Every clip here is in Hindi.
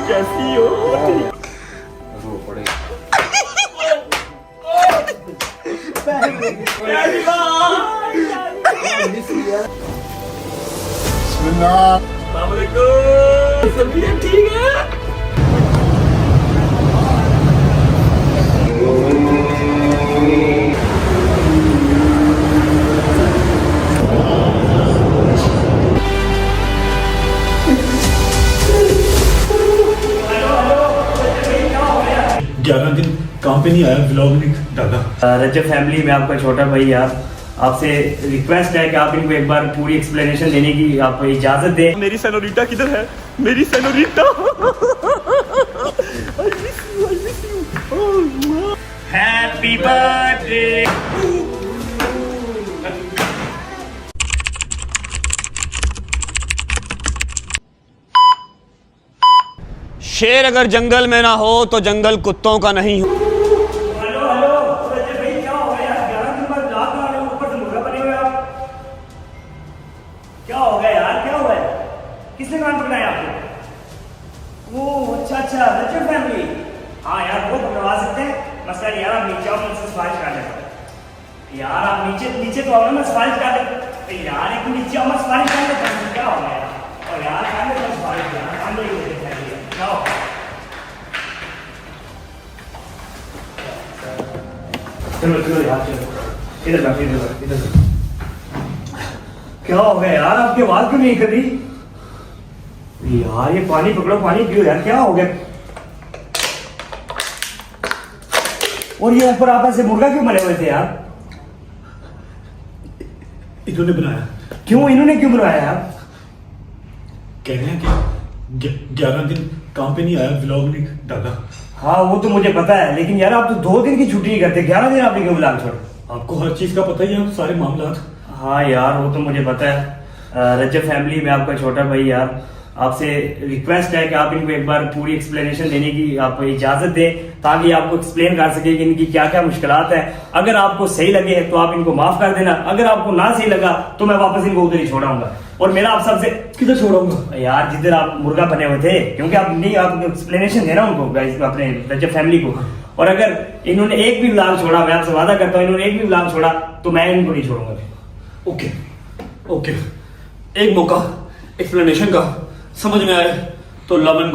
कैसी हो? सब ठीक है? दिन काम पे नहीं आया, व्लॉग नहीं डाला। रजब फैमिली में आपका छोटा भाई यार, आपसे रिक्वेस्ट है कि आप इनको एक बार पूरी एक्सप्लेनेशन देने की आप इजाजत दें। मेरी सेनोरिटा किधर है? मेरी सेनोरिटा। Happy birthday. शेर अगर जंगल में ना हो तो जंगल कुत्तों का नहीं हो। हेलो हेलो रजब भाई, क्या हो गया? 11 दिन बाद रात में ऊपर से मुर्गा बने हुए आप। क्या हो गया यार, क्या हुआ है? किसने कान पकड़ाया आपको? ओह अच्छा अच्छा, रजब फैमिली। हाँ यार, वो पकड़वा सकते हैं। मसला यार, आप नीचे आओ, मुझसे सिफारिश कर लेता। यार आप नीचे नीचे तो आओ ना, मैं सिफारिश कर लेता। यार एक नीचे आओ, मैं सिफारिश कर लेता हूँ। क्या हो गया? और यार कर लेता हूँ सिफारिश। यार काम नहीं होते क्या हो? चलो चलो यार, चलो इधर बैठ, इधर बैठ, इधर बैठ। क्या हो गया यार, आपकी आवाज क्यों नहीं कर रही? यार ये पानी पकड़ो, पानी पियो यार, क्या हो गया? और ये ऊपर आप ऐसे मुर्गा क्यों बने हुए थे यार? इन्होंने बनाया। क्यों, इन्होंने क्यों बनाया यार? कह रहे हैं कि 11 दिन काम पे नहीं आया, व्लॉग नहीं डाला। हाँ वो तो मुझे पता है, लेकिन यार आप तो 2 दिन की छुट्टी करते, 11 दिन आपने क्यों ब्लॉग छोड़ा? आपको हर चीज का पता ही है, सारे मामला। हाँ यार वो तो मुझे पता है। रजब फैमिली में आपका छोटा भाई यार, आपसे रिक्वेस्ट है कि आप इनको एक बार पूरी एक्सप्लेनेशन देने की आप इजाजत दें, ताकि आपको एक्सप्लेन कर सके कि इनकी क्या क्या मुश्किलात है। अगर आपको सही लगे तो आप इनको माफ कर देना, अगर आपको ना सही लगा तो मैं वापस इनको उधर ही छोड़ाऊंगा। और मेरा आप सबसे किधर छोड़ाऊंगा? यार जिधर आप मुर्गा बने हुए थे, क्योंकि आप नहीं, आप एक्सप्लेनेशन देना उनको, गाइस, अपने रजब फैमिली को। और अगर इन्होंने एक भी व्लॉग छोड़ा, मैं आपसे वादा करता हूँ, इन्होंने एक भी व्लॉग छोड़ा तो मैं इनको नहीं छोड़ूंगा। ओके ओके, एक मौका एक्सप्लेनेशन का, समझ में आए तो love and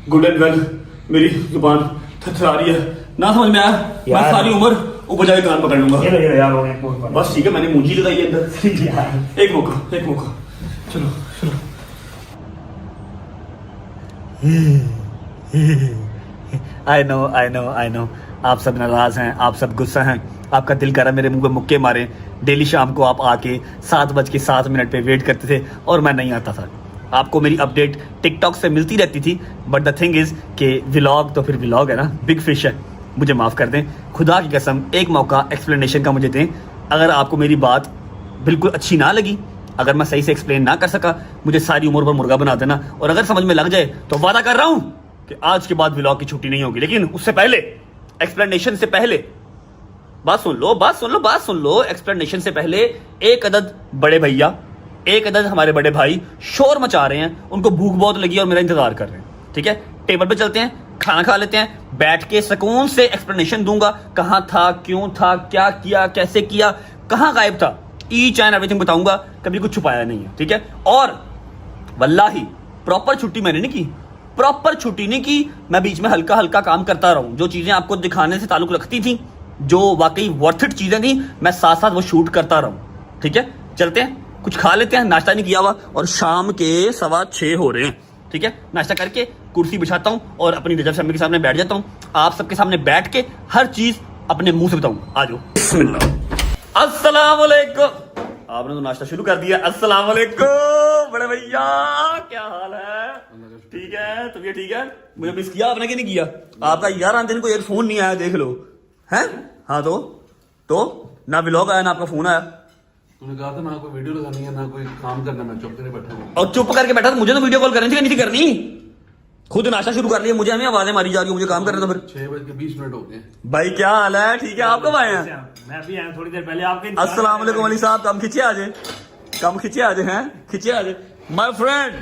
good and well. मेरी जुबान थरथरा रही है, ना समझ में आया मैं सारी उम्र ऊपर जाके कान पकड़ लूंगा। ये लो यार, बस ठीक है, मैंने मुंजी लगाई है अंदर। एक मौका, चलो चलो। आई नो आप सब नाराज हैं, आप सब गुस्सा हैं, आपका दिल कर रहा है मेरे मुंह पे मुक्के मारे। डेली शाम को आप आके 7:07 पे वेट करते थे और मैं नहीं आता था। आपको मेरी अपडेट टिकटॉक से मिलती रहती थी, बट द थिंग इज कि व्लॉग तो फिर व्लॉग है ना, बिग फिश है। मुझे माफ़ कर दें, खुदा की कसम एक मौका एक्सप्लेनेशन का मुझे दें। अगर आपको मेरी बात बिल्कुल अच्छी ना लगी, अगर मैं सही से एक्सप्लेन ना कर सका, मुझे सारी उम्र पर मुर्गा बना देना। और अगर समझ में लग जाए तो वादा कर रहा हूँ कि आज के बाद व्लॉग की छुट्टी नहीं होगी। लेकिन उससे पहले, एक्सप्लेनेशन से पहले बात सुन लो। एक्सप्लेनेशन से पहले एक अदद बड़े भैया, एक अदद हमारे बड़े भाई शोर मचा रहे हैं, उनको भूख बहुत लगी और मेरा इंतजार कर रहे हैं। ठीक है, टेबल पे चलते हैं, खाना खा लेते हैं, बैठ के सुकून से एक्सप्लेनेशन दूंगा। कहां था, क्यों था, क्या किया, कैसे किया, कहां गायब था, ईच एंड एवरीथिंग बताऊंगा। कभी कुछ छुपाया नहीं है, ठीक है। और वल्लाही प्रॉपर छुट्टी मैंने नहीं की, प्रॉपर छुट्टी नहीं की। मैं बीच में हल्का हल्का काम करता रहूं, जो चीजें आपको दिखाने से ताल्लुक रखती थी, जो वाकई वर्थ इट चीजें थी, मैं साथ साथ वो शूट करता रहूं। ठीक है, चलते हैं, कुछ खा लेते हैं, नाश्ता नहीं किया हुआ और शाम के 6:15 हो रहे हैं। ठीक है, नाश्ता करके कुर्सी बिछाता हूँ और अपनी रजब फैमिली के सामने बैठ जाता हूँ। आप सबके सामने बैठ के हर चीज अपने मुंह से बताऊँ। आ जाओ। अस्सलाम वालेकुम। आपने तो नाश्ता शुरू कर दिया। अस्सलाम वालेकुम बड़े भैया, क्या हाल है? ठीक है, तबीयत ठीक है? मुझे मिस किया आपने कि नहीं किया? आपका 11 दिन को एक फोन नहीं आया, देख लो। हैं? हाँ तो ना व्लॉग आया ना आपका फोन आया। तूने कहा था ना कोई वीडियो लगानी है ना कोई काम करना, मैं चुप करके बैठा हूँ। और चुप करके बैठा था, मुझे तो वीडियो कॉल करनी थी कि नहीं थी करनी? खुद नाश्ता शुरू कर लिया, मुझे हमें आवाजें मारी जा रही है, मुझे काम करना था। फिर 6:20 हो गए। भाई क्या हाल है? ठीक है, आप कब आए हैं? मैं भी आया थोड़ी देर पहले आपके। अस्सलाम वालेकुम अली साहब, कम खींचे आज हैं, खींचे आज माय फ्रेंड।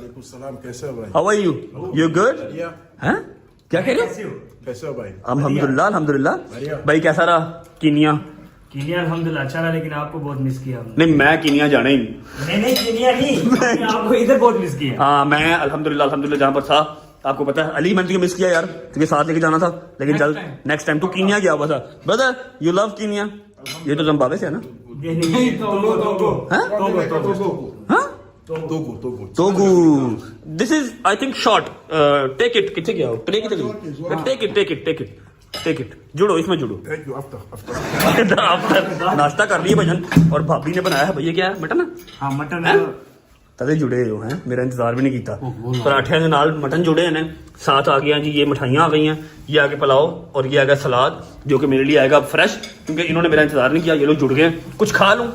वालेकुम सलाम, कैसे हो भाई? How are you? You good? बढ़िया। हैं? क्या कह रहे हो? कैसे हो भाई? अल्हम्दुलिल्लाह अल्हम्दुलिल्लाह। बढ़िया। भाई कैसा रहा कीनिया? कीनिया अल्हम्दुलिल्लाह अच्छा रहा, लेकिन आपको बहुत मिस किया हमने। नहीं मैं कीनिया जाना ही नहीं। नहीं कीनिया नहीं, हमने आपको इधर बहुत मिस किया। हाँ मैं अल्हम्दुलिल्लाह जहाँ पर था, आपको पता है अली मैंने तुझे मिस किया यार, तुझे साथ लेके जाना था, लेकिन चल नेक्स्ट टाइम। तू कीनिया गया हुआ था ब्रदर, यू लव कीनिया। ये तो जिम्बाब्वे से है ना? ये नहीं हाँ? हाँ? Togo. This is I think short. Take it. किथे गया हो? Play किथे गया? Take it. जुड़ो इसमें जुड़ो। Thank you. आफ्टर नाश्ता कर लिए भजन और भाभी ने बनाया है। भैया क्या है? मटन है? हाँ मटन हैं? तले जुड़े हो हैं, मेरा इंतजार भी नहीं किया। पराठे के नाल मटन जुड़े हैं, साथ आ गया जी ये मिठाइयाँ आ गई हैं, ये आगे पुलाव और ये आ गया सलाद, जो कि मेरे लिए आएगा फ्रेश, क्योंकि इन्होंने मेरा इंतजार नहीं किया। ये लोग जुड़ गए, कुछ खा लूँ,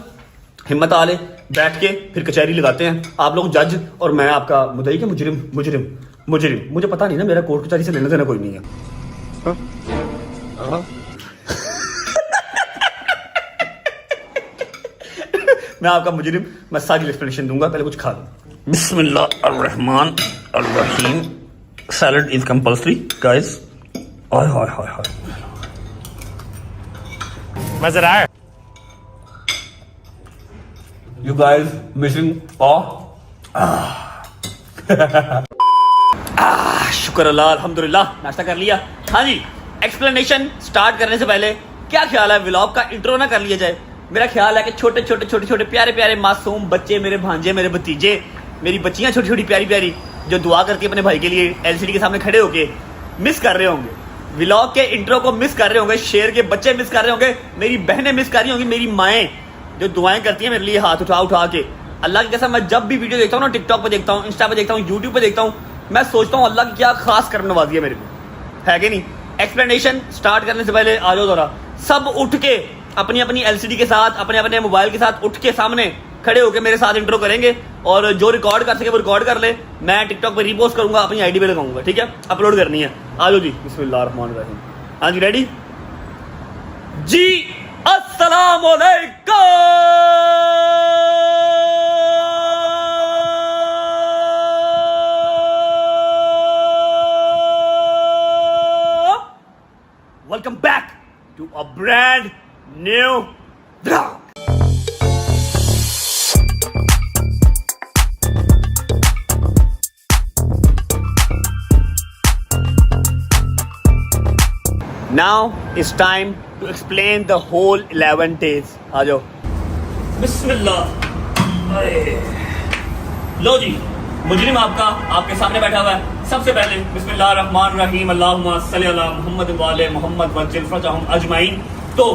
हिम्मत आ ले, बैठ के फिर कचहरी लगाते हैं। आप लोग जज और मैं आपका मुद्दई के मुजरिम। मुझे पता नहीं ना, मेरा कोर्ट कचहरी से लेना देना कोई नहीं है। मैं आपका मुजरिम, मैं सारी एक्सप्लेनेशन दूंगा, पहले कुछ खा लूं। बिस्मिल्लाहिर्रहमान अर्रहीम। Salad is compulsory guys. हाय हाय हाय हाय, मजा आया। You guys missing शुक्र अल्लाह अल्हम्दुलिल्लाह, नाश्ता कर लिया। हाँ जी, एक्सप्लेनेशन स्टार्ट करने से पहले क्या ख्याल है व्लॉग का इंट्रो ना कर लिया जाए? मेरा ख्याल है कि छोटे छोटे प्यारे प्यारे मासूम बच्चे, मेरे भांजे, मेरे भतीजे, मेरी बच्चियां छोटी छोटी प्यारी प्यारी, जो दुआ करती है अपने भाई के लिए, एलसीडी के सामने खड़े होके मिस कर रहे होंगे, व्लॉग के इंट्रो को मिस कर रहे होंगे, शेर के बच्चे मिस कर रहे होंगे, मेरी बहनें मिस कर रही होंगी, मेरी माएँ जो दुआएं करती है मेरे लिए हाथ उठा के। अल्लाह की कसम, मैं जब भी वीडियो देखता हूँ ना, टिकटॉक पे देखता हूँ, इंस्टा पे देखता हूँ, यूट्यूब पे देखता हूँ, मैं सोचता हूँ अल्लाह की क्या खास करम नवाजी है मेरे को, है कि नहीं? एक्सप्लेनेशन स्टार्ट करने से पहले आ जाओ जरा, सब उठ के अपनी अपनी एलसीडी के साथ, अपने अपने मोबाइल के साथ उठ के सामने खड़े होकर मेरे साथ इंट्रो करेंगे, और जो रिकॉर्ड कर सके वो रिकॉर्ड कर ले। मैं टिकटॉक पे रीपोस्ट करूंगा, अपनी आईडी पे लगाऊंगा, ठीक है? अपलोड करनी है। आ जाओ जी, बिस्मिल्लाहिर्रहमानिर्रहीम। हाँ जी, रेडी जी? अस्सलाम वालेकुम। Welcome back to a brand new vlog. Now it's time to explain the whole 11 days. आ जाओ। बिस्मिल्लाह। लो जी, मुजरिम आपके सामने बैठा हुआ है। सबसे पहले बिस्मिल्लाहिर्रहमानिर्रहीम, अल्लाहुम्मा सल्ली अला मुहम्मद व आले मुहम्मद वज्जिल फरजहुम अजमाइन। तो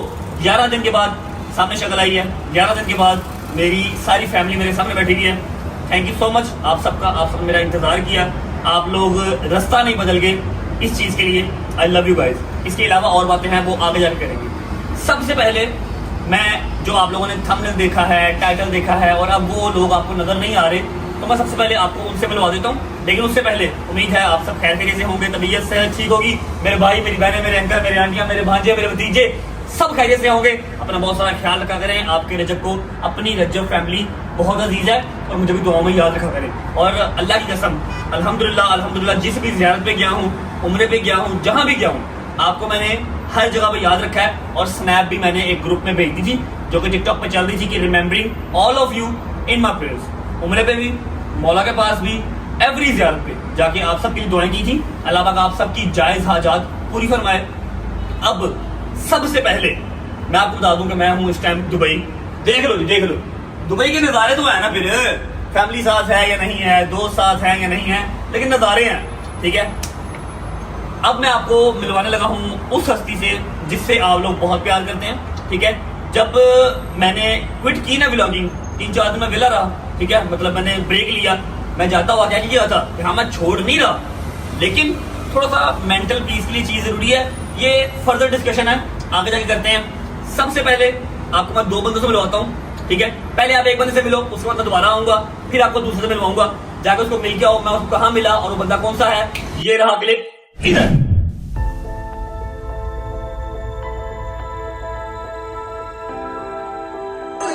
11 दिन के बाद सामने शक्ल आई है, 11 दिन के बाद मेरी सारी फैमिली मेरे सामने बैठी हुई है। थैंक यू सो मच आप सबका, आप सब मेरा इंतजार किया, आप लोग रास्ता नहीं बदल गए इस चीज़ के लिए। आई लव यू गाइज। इसके अलावा और बातें हैं वो आगे जाकर करेंगे। सबसे पहले मैं, जो आप लोगों ने थंबनेल देखा है, टाइटल देखा है, और अब वो लोग आपको नजर नहीं आ रहे, तो मैं सबसे पहले आपको उनसे मिलवा देता हूँ। लेकिन उससे पहले उम्मीद है आप सब खैर खैरियत से होंगे, तबीयत सेहत ठीक होगी, मेरे भाई, मेरी बहनें, मेरे अंकल, मेरे आंटियां, मेरे भांजे, मेरे भतीजे सब खैरियत से होंगे। अपना बहुत सारा ख्याल रखा करें। आपके रजब को, अपनी रजब फैमिली बहुत अजीज है, और मुझे भी दुआओं में याद रखा करें। और अल्लाह की कसम, अल्हम्दुलिल्लाह जिस भी ज़ियारत पे गया हूँ, उम्रे पे गया हूँ, जहाँ भी गया हूँ, आपको मैंने हर जगह पे याद रखा है। और स्नैप भी मैंने एक ग्रुप में भेज दी थी, जो कि टिकटॉक पे चल रही थी, कि remembering all of you in my prayers. उम्रे पे भी, मौला के पास भी, एवरी ज़ियारत पे जाके आप सबके लिए दुआएं की थी। अल्लाह पाक आप सबकी जायज़ हाजात पूरी फरमाए। अब सबसे पहले मैं आपको बता दूं कि मैं हूँ इस टाइम दुबई। देख लो दुबई के नज़ारे तो है ना, फिर फैमिली साथ है या नहीं है, दोस्त साथ है या नहीं है, लेकिन नज़ारे हैं, ठीक है? अब मैं आपको मिलवाने लगा हूँ उस हस्ती से जिससे आप लोग बहुत प्यार करते हैं, ठीक है? जब मैंने क्विट की ना व्लॉगिंग, 3-4 दिन में विला रहा, ठीक है? मतलब मैंने ब्रेक लिया, मैं जाता हुआ क्या किया था कि हाँ मैं छोड़ नहीं रहा, लेकिन थोड़ा सा मेंटल पीस के लिए चीज़ ज़रूरी है। ये फर्दर डिस्कशन है, आगे जाके करते हैं। सबसे पहले आपको मैं 2 बंदों से मिलवाता हूँ, ठीक है? पहले आप एक बंदे से मिलो, उसके बाद मैं दोबारा आऊंगा, फिर आपको दूसरे से मिलवाऊंगा, जाकर उसको मिल के आओ मैं उसको कहाँ मिला और वो बंदा कौन सा है। ये रहा क्लिप इधर। Uy,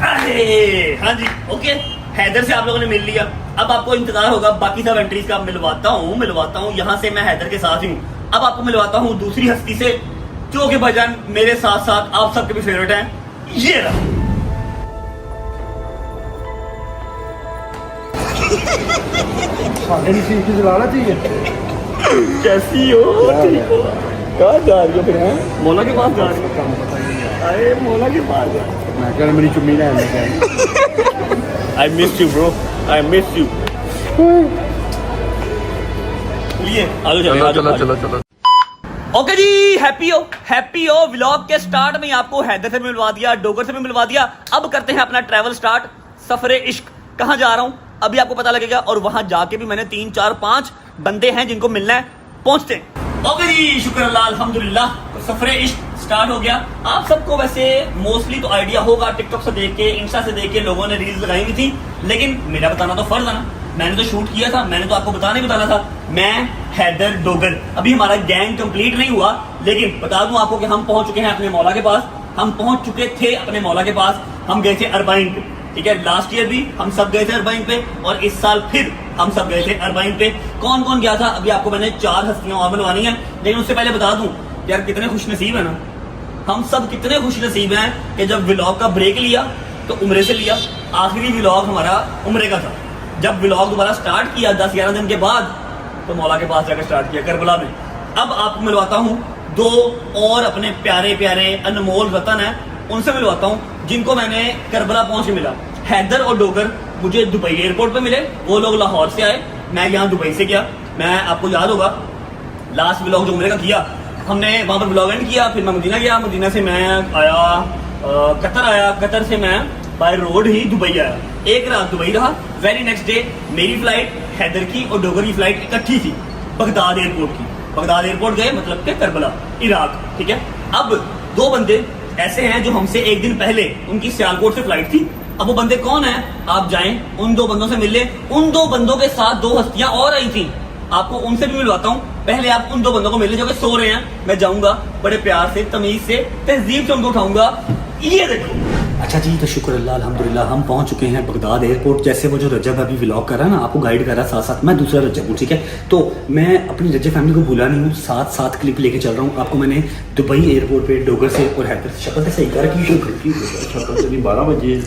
अरे हाँ जी ओके, हैदर से आप लोगों ने मिल लिया। अब आपको इंतजार होगा बाकी सब एंट्रीज का। मिलवाता हूँ यहाँ से मैं हैदर के साथ ही हूँ। अब आपको मिलवाता हूँ दूसरी हस्ती से, जो कि भाईजान मेरे साथ साथ आप सबके भी फेवरेट हैं। ये रहा। कैसी हो? ठीक हो? कहाँ जा रही हो फिर? हैं मौला के पास जा रही हो? अरे मौला के पास जा रही हो? मैं कह रहा मेरी चुम्मी ना I miss you bro, I miss you। लिए चलो। ओके जी, हैप्पी हो। व्लॉग के स्टार्ट में आपको हैदर से मिलवा दिया, डोगर से भी मिलवा दिया। अब करते हैं अपना ट्रैवल स्टार्ट। सफरे इश्क। कहाँ जा रहा हूँ अभी आपको पता लगेगा, और वहां जाके भी मैंने 3 4 5 बंदे हैं जिनको मिलना है, पहुंचते हैं। ओके जी, शुक्र अल्लाह अल्हम्दुलिल्लाह। तो सफरे इश्क स्टार्ट हो गया। आप सबको वैसे मोस्टली तो आइडिया होगा, टिकटॉक से देख के, इंस्टा से देख के लोगों ने रील्स लगाई हुई थी, लेकिन मेरा बताना तो फर्ज है ना। मैंने तो शूट किया था, मैंने तो आपको बताना था। मैं हैदर डोगर, अभी हमारा गैंग कंप्लीट नहीं हुआ, लेकिन बता दूं आपको कि हम पहुंच चुके हैं अपने मौला के पास। हम पहुंच चुके थे अपने मौला के पास। हम गए थे अरबाइन पे, ठीक है। लास्ट ईयर भी हम सब गए थे अरबाइन पे, और इस साल फिर हम सब गए थे अरबाइन पे। कौन कौन गया था अभी आपको मैंने 4 हस्तियां और बनवानी है, लेकिन उससे पहले बता दूं यार कितने खुश नसीब है ना हम सब, कितने खुश नसीब हैं कि जब व्लॉग का ब्रेक लिया तो उम्रे से लिया। आखिरी व्लॉग हमारा उम्रे का था। जब व्लॉग दोबारा स्टार्ट किया 10-11 दिन के बाद, तो मौला के पास जाकर स्टार्ट किया करबला में। अब आपको मिलवाता हूँ 2 और अपने प्यारे प्यारे अनमोल वतन है, उनसे मिलवाता हूँ जिनको मैंने करबला पहुंच के मिला। हैदर और डोगर मुझे दुबई एयरपोर्ट पे मिले। वो लोग लाहौर से आए, मैं यहाँ दुबई से गया। मैं आपको याद होगा लास्ट व्लॉग जो उम्रे का किया, हमने वहां पर व्लॉग एंड किया। फिर मैं मदीना गया, मदीना से मैं आया कतर आया, कतर से मैं बाय रोड ही दुबई आया। एक रात दुबई रहा। वेरी नेक्स्ट डे मेरी फ्लाइट, हैदर की और डोगर की फ्लाइट इकट्ठी थी बगदाद एयरपोर्ट की। बगदाद एयरपोर्ट गए, मतलब के करबला इराक, ठीक है। अब 2 बंदे ऐसे हैं जो हमसे एक दिन पहले उनकी सियालकोट से फ्लाइट थी। अब वो बंदे कौन है, आप जाएं उन 2 बंदों से मिल ले। उन 2 बंदों के साथ 2 हस्तियां और आई थी, आपको उनसे भी मिलवाता हूँ। पहले आप उन 2 बंदों को मिल ले जो कि सो रहे हैं। मैं जाऊंगा बड़े प्यार से, तमीज से, तहजीब से उनको उठाऊंगा। ये देखो। अच्छा जी, तो शुक्र अल्लाह अल्हम्दुलिल्लाह हम पहुंच चुके हैं बगदाद एयरपोर्ट। जैसे वो जो रजब अभी व्लॉग कर रहा है ना, आपको गाइड कर रहा है, साथ साथ मैं दूसरा रजब हूँ, ठीक है। तो मैं अपनी रजब फैमिली को भूला नहीं हूँ, साथ साथ क्लिप लेके चल रहा हूँ। आपको मैंने दुबई एयरपोर्ट पे डोगर से और हैदर से, शक्ल से सही कर रखी, शक्ल से भी 12 बजे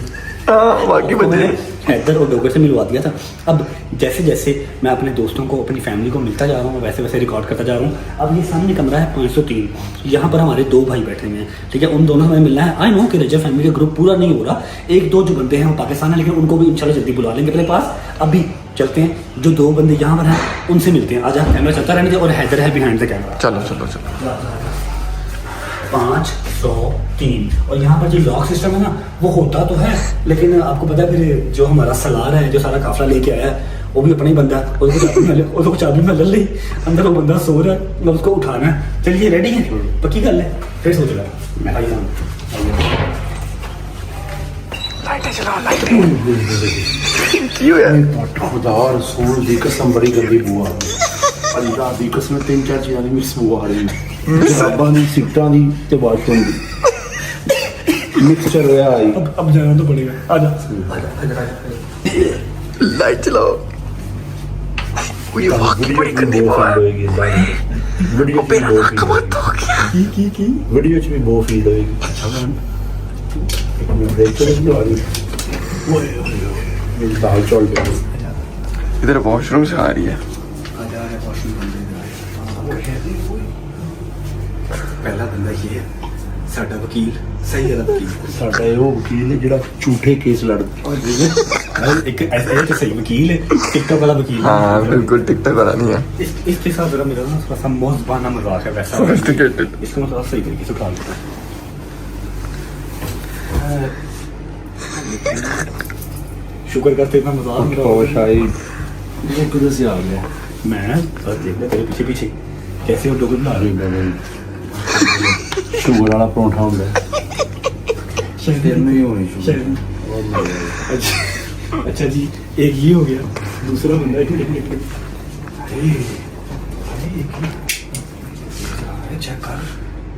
बाकी बंदे हैदर और डोगर से मिलवा दिया था। अब जैसे जैसे मैं अपने दोस्तों को, अपनी फैमिली को मिलता जा रहा हूँ, वैसे वैसे रिकॉर्ड करता जा रहा हूँ। अब ये सामने कमरा है 503, यहाँ पर हमारे 2 भाई बैठे हुए हैं, ठीक है। उन दोनों से हमें मिलना है। आई नो कि रजब फैमिली का ग्रुप पूरा नहीं हो रहा, 1-2 जो बंदे हैं वो पाकिस्तान है, लेकिन उनको भी इंशाल्लाह जल्दी बुला लेंगे अपने पास। अभी चलते हैं, जो 2 बंदे यहाँ पर हैं उनसे मिलते हैं। आजा, कैमरा चलता रहने दे, और हैदर है बिहाइंड द कैमरा। चलो 503। और यहाँ पर जो लॉक सिस्टम है ना, वो होता तो है, लेकिन आपको पता है फिर जो हमारा सलार है, जो सारा काफिला लेके आया है, वो भी अपना ही बंदा है। उसको चाबी में ले ली, अंदर वो बंदा सो रहा है, मतलब उसको उठाना है। चलिए रेडी है, पक्की गल है। फिर सोच रहा मैं खुदा रसूल दी कसम बड़ी गंदी बुआ अल्लाह दी कसम 3-4 चीज़ां दी मिक्स बुआ रही जराबां दी, सिगटां दी ते बाथरूम दी मिक्स चल रहा है। अब जाना तो पड़ेगा। आजा लाइट चलाओ। बड़ी गंदी बुआ होएगी वीडियो पे वीडियो च भी बहुत फील होएगी। अच्छा मैं ब्रेक कर रही हूँ, दाल चौल इधर वॉशरूम से आ रही है। पहला बंदा ये है साडा वकील, सही है वकील। साडा वो वकील है जिहड़ा झूठे केस लड़दा। एक ऐसा तो सही वकील है, टिकटॉक वाला वकील। हाँ बिल्कुल, टिकटॉक वाला नहीं है। इसके साथ जरा मेरा ना थोड़ा सा मौजबाना मजाक है वैसा। Sophisticated। इसको मतलब सही तरीके से उठा लेता है। शुक्र करते इतना मजाक मेरा और शायद ये किधर से आ गया। मैं बस देखना तेरे पीछे पीछे कैसे हो डोगर बना रही शुगर वाला परोठा होंगे शायद नहीं होनी शायद। अच्छा जी, एक ये हो गया। दूसरा बंदा चेक कर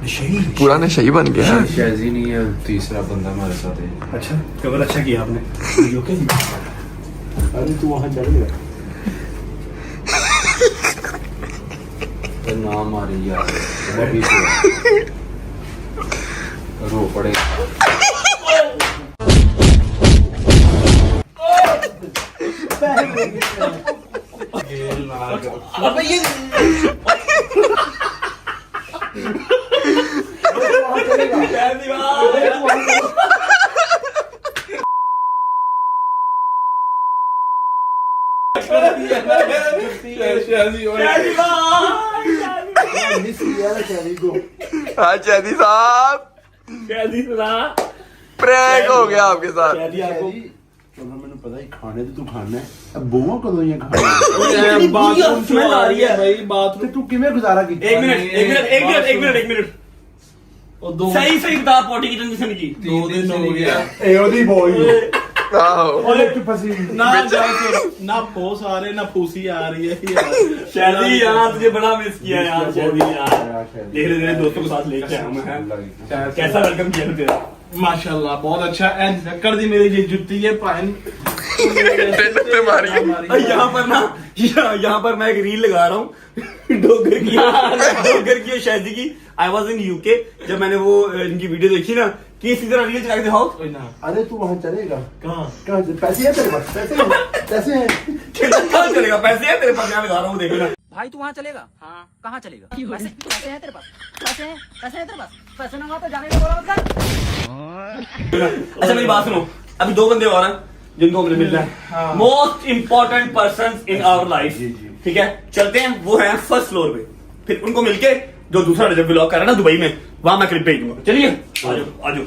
नशेई पूरा नशा ही बन गया। शायद ही नहीं है तीसरा बंदा हमारे साथ है। अच्छा कवर अच्छा किया आपने ओके अरे तू वहां चल गया तो नाम आ रही यार अभी से रो पड़े। हाँ चैदी साहब प्रैंक हो गया आपके साथ। मैंने पता ही खाने तो तू खाना है अब बोवा कदों ये खाना बाथरूम स्मेल आ रही है भाई बाथरूम तू किਵੇਂ गुजारा की एक मिनट सही सही बता पॉटी किचन किसने की 2 दिन हो गया। ए ओदी बॉय आहो ओले तू फसी ना ना पोस आ रहे ना फूसी आ रही है शादी यार तुझे बड़ा मिस किया यार शादी यार धीरे धीरे दोस्तों के साथ लेके आया मैं कैसा वेलकम किया था तेरा माशाल्लाह बहुत अच्छा एंड कर दी मेरी ये जुत्ती है पाइन यहाँ पर ना यहाँ पर मैं एक रील लगा रहा हूँ डोगर की और शादी की। आई वॉज इन यूके जब मैंने वो इनकी वीडियो देखी ना कि इसी तरह रील चला के दिखाओ। अरे तू वहां चलेगा कहाँ पैसे है तेरे पास पैसे हैं कहाँ चलेगा पैसे है तेरे पास यहाँ लगा रहा हूँ देखो ना भाई तू वहाँ चलेगा? हाँ कहाँ चलेगा? पैसे हैं तेरे पास? पैसे हैं तेरे पास? पैसे ना हुआ तो जाने का बोला मत कर। अच्छा मेरी बात सुनो अभी 2 बंदे और हैं जिनको हमने मिलना है most important person in our life ठीक है चलते हैं वो है फर्स्ट फ्लोर पे फिर उनको मिलके जो दूसरा जब ब्लॉग कर रहा है ना दुबई में वहां मैं क्लिप भेज दूंगा। चलिए आजो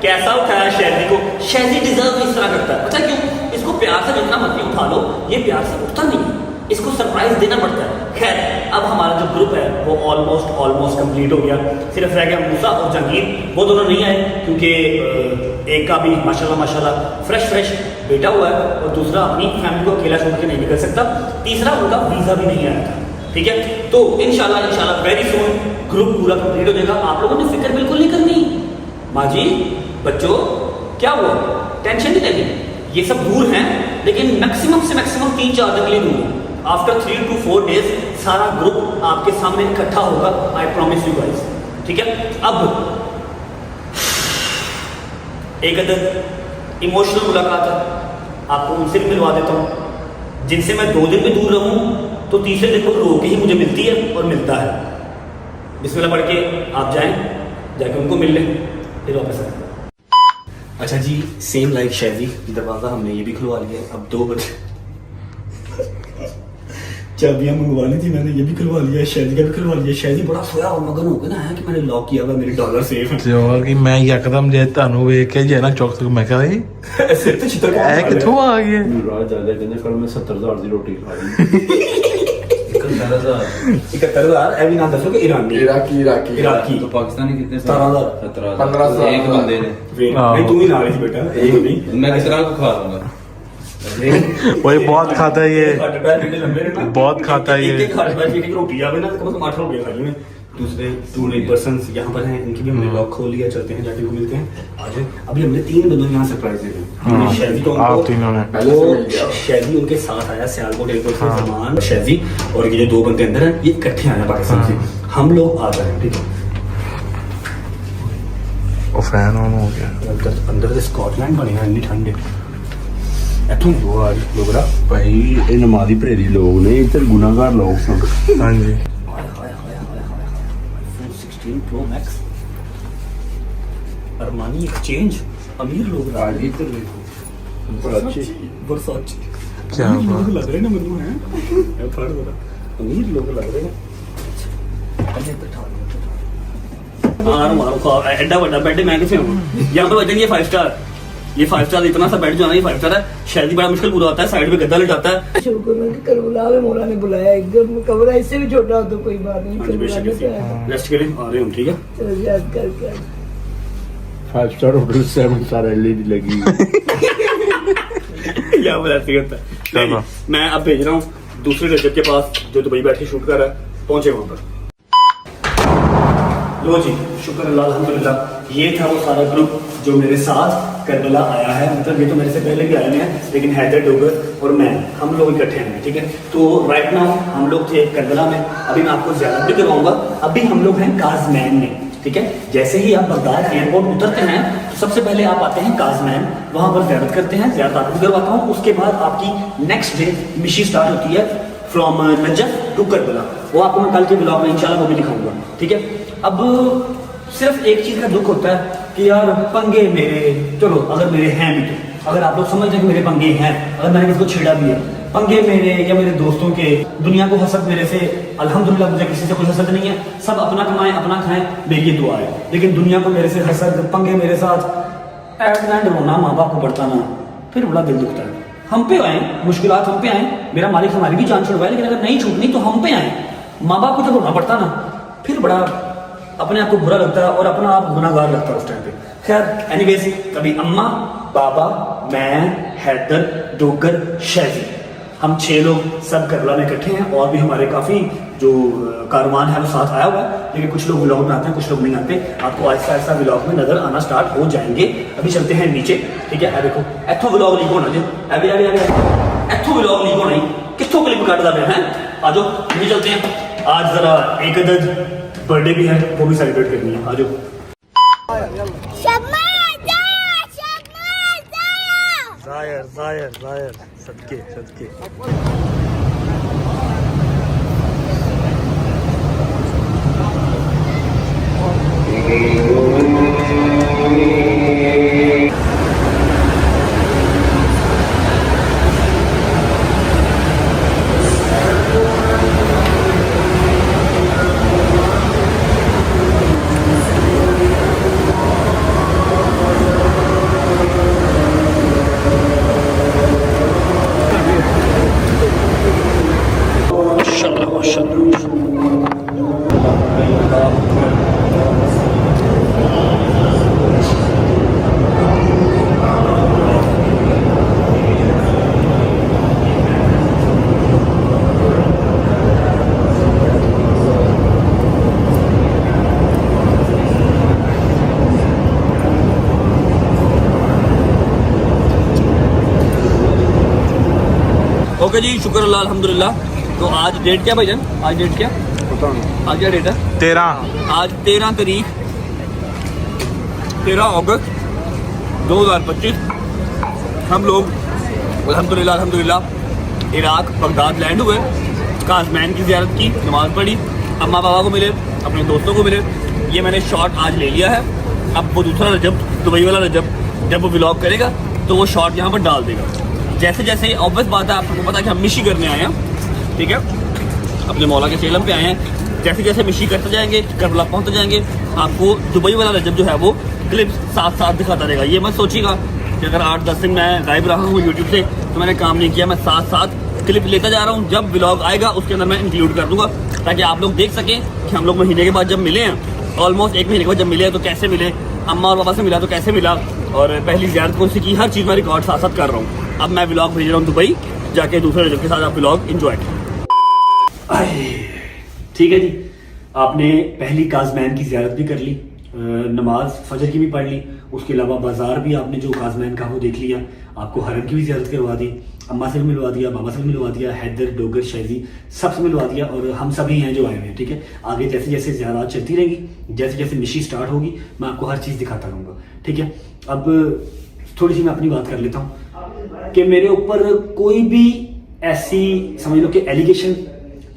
कैसा उठाया शहरी को। शहरी डिजर्व इस तरह करता है पता क्यों इसको प्यार से जितना मर्जी उठा लो ये प्यार से उठता नहीं है इसको सरप्राइज देना पड़ता है। खैर अब हमारा जो ग्रुप है वो ऑलमोस्ट कंप्लीट हो गया सिर्फ रह गया मूसा और जंगीर वो दोनों नहीं आए क्योंकि एक का भी माशाल्लाह फ्रेश बेटा हुआ है और दूसरा अपनी फैमिली को अकेला छोड़ के नहीं निकल सकता तीसरा उनका वीजा भी नहीं आया था ठीक है। तो इंशाल्लाह वेरी सून ग्रुप पूरा कंप्लीट हो जाएगा। आप लोगों ने फिक्र बिल्कुल नहीं करनी माँ जी बच्चों क्या हुआ टेंशन नहीं लेनी ये सब दूर हैं लेकिन मैक्सिमम से मैक्सिमम 3-4 दिन के लिए दूर है। आफ्टर 3 to 4 days सारा ग्रुप आपके सामने इकट्ठा होगा आई प्रॉमिस यू गाइस ठीक है। अब एक अदर इमोशनल मुलाकात है आपको उनसे भी मिलवा देता हूँ जिनसे मैं 2 दिन भी दूर रहूँ तो तीसरे दिन को रो के ही मुझे मिलती है और मिलता है। बिस्मिल्लाह पढ़ के आप जाएं जाके उनको मिल लें फिर वापस आए। अच्छा जी सेम लाइक शैदी दरवाजा हमने ये भी खुलवा लिया अब 2 बजे चाबियां मंगवानी थी मैंने ये भी खुलवा लिया शैदी का भी खुलवा लिया। शैदी बड़ा सोया और मगन हो गया ना है कि मैंने लॉक किया हुआ मेरे डॉलर सेफ ਤੇ ਹੋਰ ਕੀ ਮੈਂ ਯਕਦਮ ਜੇ ਤੁਹਾਨੂੰ ਵੇਖ ਕੇ ਜੇ ਨਾ ਚੌਕ ਤੱਕ ਮੈਂ ਕਹਾਂ ਇਹ ਸਿਰ ਤੇ ਛਿੱਤਰ ਕਿੱਥੋਂ ਆ ਗਏ ਰਾਜ ਜਾਂਦਾ ਕਹਿੰਦੇ ਕੱਲ ਮੈਂ 70000 ਦੀ ਰੋਟੀ ਖਾ ਲਈ 71,000 ਇਹ ਵੀ ਨਾ ਦੱਸੋ ਕਿ ਇਰਾਕੀ तो पाकिस्तानी कितने 17,000 15,000 एक बंदे ने नहीं तू ही ना रही थी बेटा एक नहीं मैं किस तरह को खा लूंगा वही बहुत खाता है ये बहुत खाता है ये एक रोटी आवे ना तो कम से कम 8 रोटियां खाई में। दूसरे 2 पर्सन यहाँ पर हैं इनकी भी हमने लॉक खोल लिया चलते हैं जाके को मिलते हैं आज। अभी हमने 3 बंदों यहाँ सरप्राइज दे दी शैदी तो आप तीनों ने शैदी उनके साथ आया सियालकोट एयरपोर्ट से सलमान शैदी और ये जो 2 बंदे अंदर हैं ये इकट्ठे आए पाकिस्तान से हम लोग आ जाए ठीक है। वो फैन ऑन हो गया अंदर से स्कॉटलैंड बने हैं इतनी ठंडे इतों लोग ਭਾਈ ਇਹ ਨਮਾਜ਼ੀ ਭਰੇਰੀ ਲੋਕ ਨੇ ਇੱਧਰ ਗੁਨਾਹਗਾਰ ਲੋਕ ਸਨ। हाँ जी 16 Pro Max अरमानी एक्सचेंज अमीर लोग ਆਜੀ ਇੱਧਰ ਦੇਖੋ ਬੜਾ ਅੱਛੇ बरसात क्या लोग लग रहे ना मैनू है फड़ जरा अमीर लोग लग रहे हैं एडा बड़ा बेड मैं किसे यहाँ पे बजेंगे 5 स्टार ये 5 स्टार इतना सा बेड जो है ना ये 5 स्टार है शायद ही बड़ा मुश्किल पूरा होता है साइड पे गद्दा लटाता है शुक्र है कि करबला में मौला ने बुलाया एकदम कमरा इससे भी छोटा हो तो कोई बात नहीं करबला में तो है रेस्ट के लिए आ रहे हम ठीक है चलो याद करके 5 स्टार होटल 7 स्टार एलईडी लगी या वो ऐसे करता है। चलो। मैं अब भेज रहा हूँ दूसरे रजत के पास जो दुबई बैठे शूट कर रहा है, पहुंचे वहां पर। लो जी, शुक्र अल्लाह अल्हम्दुलिल्लाह, ये था वो सारा ग्रुप जो मेरे साथ करबला आया है। मतलब ये तो मेरे से पहले भी आए हैं, लेकिन हैदर डोगर और मैं, हम लोग इकट्ठे हैं, ठीक है। तो राइट नाउ हम लोग थे करबला में, अभी मैं आपको ज़्यादा भी करवाऊंगा। अभी हम लोग हैं काजमैन में, ठीक है। जैसे ही आप बगदाद एयरपोर्ट उतरते हैं तो सबसे पहले आप आते हैं काजमैन, वहाँ पर ज़ियारत करते हैं, ज़ियारत आपको करवाता हूँ। उसके बाद आपकी नेक्स्ट डे मिशी स्टार्ट होती है फ्रॉम नजफ टू करबला, वो आपको मैं कल के ब्लॉग में इंशाल्लाह वो भी दिखाऊंगा, ठीक है। अब सिर्फ एक चीज़ का दुख होता है कि यार पंगे मेरे, चलो अगर मेरे हैं भी, तो अगर आप लोग समझते हैं कि मेरे पंगे हैं, अगर मैंने किसी को छेड़ा भी है, पंगे मेरे या मेरे दोस्तों के, दुनिया को हसद मेरे से, अल्हम्दुलिल्लाह मुझे किसी से कोई हसद नहीं है, सब अपना कमाएं अपना खाएं, मेरी दुआ है। लेकिन दुनिया को मेरे से हसद, पंगे मेरे साथ, एंड रोना माँ बाप को बढ़ता ना, फिर बड़ा दिल दुखता है। हम पे आए मुश्किलात, हम पे आए, मेरा मालिक हमारी भी जान छुड़वाए, लेकिन अगर नहीं छूटनी तो हम पे आए। माँ बाप को जब रोना पड़ता ना, फिर बड़ा अपने आप को बुरा लगता है और अपना आप गुनाहगार लगता है उस टाइम पे। खैर एनीवेज, कभी अम्मा, बाबा, मैं, हैदर, डोगर, शैजी, हम 6 लोग सब करबला में इकट्ठे हैं। और भी हमारे काफ़ी जो कारवान है वो साथ आया हुआ है, लेकिन कुछ लोग व्लॉग में आते हैं, कुछ लोग नहीं आते। आपको ऐसा ऐसा व्लॉग में नजर आना स्टार्ट हो जाएंगे। अभी चलते हैं नीचे, ठीक है। देखो इथों व्लॉग लीक होना जी, अभी इथों व्लॉग लीक होना ही, कितों क्लिप काट रहे हैं। आ जाओ नीचे चलते हैं। आज जरा एक अदद बर्थडे भी है, वो भी सेलिब्रेट करनी है। आ जाओ। जायर जायर जायर सदके सदके। ओके जी, शुक्र अल्लाह अल्हम्दुलिल्लाह। तो आज डेट क्या भाईजान, आज डेट क्या, आज क्या डेट है? 13। आज 13 तारीख 13 अगस्त 2025। हम लोग अल्हम्दुलिल्लाह अल्हम्दुलिल्लाह इराक बगदाद लैंड हुए, काजमैन की ज़ियारत की, नमाज़ पढ़ी, अम्मा बाबा को मिले, अपने दोस्तों को मिले। ये मैंने शॉट आज ले लिया है। अब वो दूसरा रजब, दुबई वाला रजब, जब वो व्लॉग करेगा तो वो शॉट यहाँ पर डाल देगा। जैसे जैसे ऑब्वियस बात है, आपको पता है कि हम मिशी करने आए हैं, ठीक है, अपने मौला के चेलम पे आए हैं। जैसे जैसे मिशी करते जाएंगे, करबला पहुँचते जाएंगे, आपको दुबई वाला रजब जो है वो क्लिप साथ साथ दिखाता रहेगा। ये मत सोचिएगा कि अगर 8-10 दिन मैं गायब रहा हूँ यूट्यूब से तो मैंने काम नहीं किया। मैं साथ साथ क्लिप लेता जा रहा हूँ। जब व्लॉग आएगा उसके अंदर मैं इंक्लूड कर दूंगा, ताकि आप लोग देख सकें कि हम लोग महीने के बाद जब मिले हैं, ऑलमोस्ट 1 महीने के बाद जब मिले हैं तो कैसे मिले, अम्मा और पापा से मिला तो कैसे मिला, और पहली ज़ियारत कौन सी की, हर चीज़ मैं रिकॉर्ड साथ साथ कर रहा हूँ। अब मैं व्लॉग भेज रहा हूँ दुबई, जाके दूसरे रजब के साथ आप व्लॉग एंजॉय करें। ठीक है जी, आपने पहली काजमैन की ज़ियारत भी कर ली, नमाज फजर की भी पढ़ ली, उसके अलावा बाजार भी आपने जो काजमैन का वो देख लिया, आपको हरम की भी ज़ियारत करवा दी, अम्मा से भी मिलवा दिया, बाबा से भी मिलवा दिया, हैदर, डोगर, शैजी सबसे मिलवा दिया, और हम सभी हैं जो आए हुए हैं। ठीक है, आगे जैसे जैसे ज़ियारत चलती रहेगी, जैसे जैसे मिशी स्टार्ट होगी, मैं आपको हर चीज़ दिखाता रहूँगा। ठीक है, अब थोड़ी सी मैं अपनी बात कर लेता हूँ कि मेरे ऊपर कोई भी ऐसी समझ लो कि एलिगेशन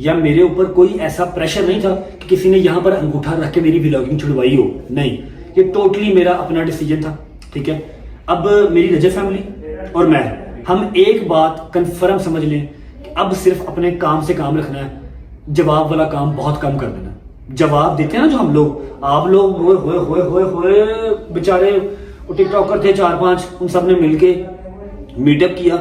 या मेरे ऊपर कोई ऐसा प्रेशर नहीं था कि किसी ने यहाँ पर अंगूठा रख के मेरी व्लॉगिंग छुड़वाई हो, नहीं, ये टोटली मेरा अपना डिसीजन था। ठीक है, अब मेरी रजब फैमिली और मैं, हम एक बात कंफर्म समझ लें कि अब सिर्फ अपने काम से काम रखना है, जवाब वाला काम बहुत कम कर देना। जवाब देते हैं ना जो हम लोग, आप लोग होए बेचारे टिकटॉकर थे 4-5, उन सब ने मिलके मीटअप किया,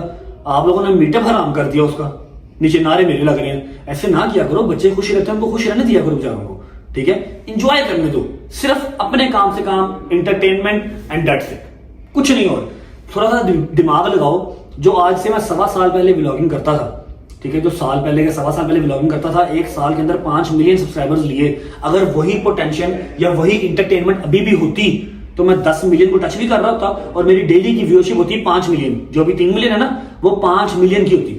आप लोगों ने मीटअप हराम कर दिया, उसका नीचे नारे मेरे लग रहे हैं। ऐसे ना किया करो, बच्चे खुश रहते हैं, उनको खुश रहने दिया करो बेचारों को। ठीक है, एंजॉय करने दो, सिर्फ अपने काम से काम, एंटरटेनमेंट एंड दैट्स इट, कुछ नहीं। और थोड़ा सा दिमाग लगाओ, जो आज से मैं 1.25 साल पहले व्लॉगिंग करता था, ठीक है, जो साल पहले के 1.25 साल पहले व्लॉगिंग करता था, 1 साल के अंदर 5 मिलियन सब्सक्राइबर्स लिए, अगर वही पोटेंशियल या वही इंटरटेनमेंट अभी भी होती तो मैं 10 मिलियन को टच भी कर रहा होता और मेरी डेली की व्यूअरशिप होती 5 मिलियन, जो अभी 3 मिलियन है ना, वो 5 मिलियन की होती।